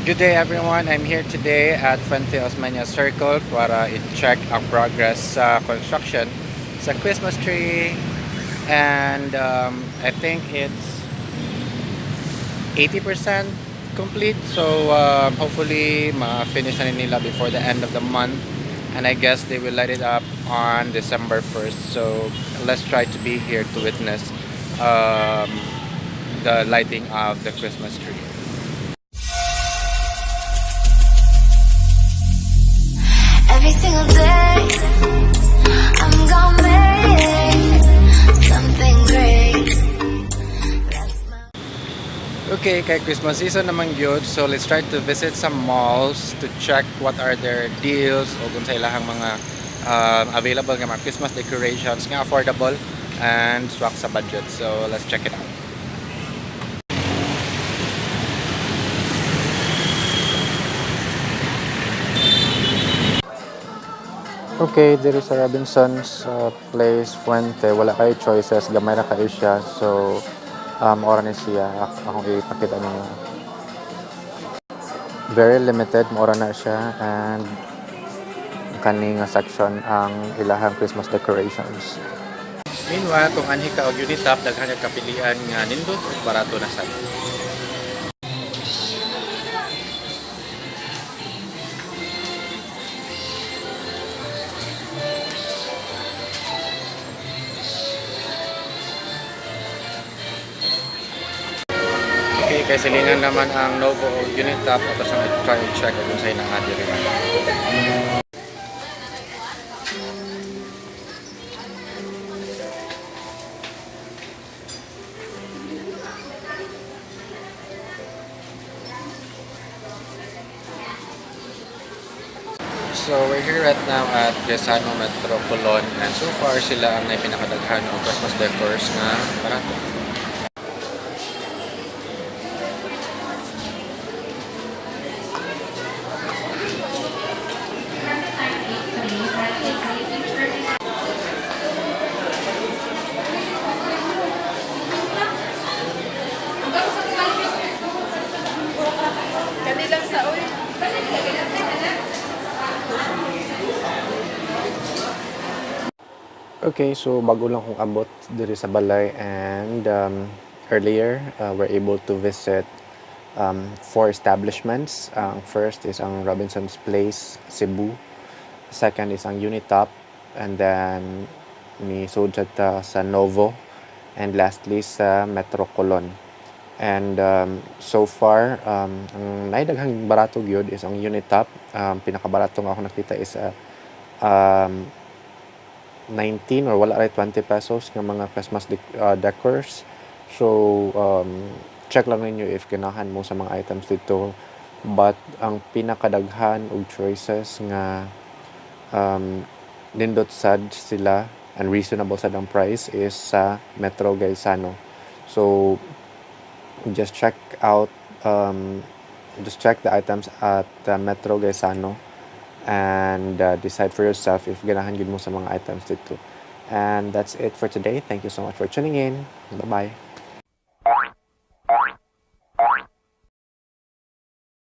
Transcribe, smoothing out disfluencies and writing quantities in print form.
Good day everyone, I'm here today at Fuente Osmania Circle para i-check ang progress sa construction sa Christmas tree, and I think it's 80% complete, so hopefully ma-finish na nila before the end of the month, and I guess they will light it up on December 1st, so let's try to be here to witness the lighting of the Christmas tree. Every single day, I'm gonna make something great. Okay, kay Christmas season naman yun, so let's try to visit some malls to check what are their deals o kung sa ilahang mga available nga mga Christmas decorations nga affordable and swak sa budget. So let's check it out. Okay, there is a Robinson's place, Fuente. Wala kayo choices, gamay na kayo siya. So, ora ni siya. Akong ipakita ninyo. Very limited, ora na siya. And kaning section ang ilahang Christmas decorations. Meanwhile, kung anhi ka o Unitop, daghan ka kapilian nga nindot o barato na sad. Okay, kay silingan naman ang Novo o Unitop at ang try and check kung sa'yo nang adi rin. So we're here right now at Gaisano Metro Colon, and so far sila ang pinakadaghan o Christmas decors na barato. Okay, so bago lang kong abot diri sa balay, and earlier we're able to visit 4 establishments. First is ang Robinson's Place, Cebu. Second is ang Unitop, and then ni sudjat sa Novo, and lastly sa Metro Colon. And so far, ang naidaghang barato gyud is ang Unitop. Pinakabarato nga ako nakita is 19 or wala ray 20 pesos ng mga Christmas decors. So check lang ninyo if ganahan mo sa mga items dito, but ang pinakadaghan og choices nga nindot sad sila and reasonable sad ang price is sa Metro Gaisano. So just check the items at Metro Gaisano and decide for yourself if ganahan gid mo sa mga items dito. And that's it for today. Thank you so much for tuning in. Bye-bye.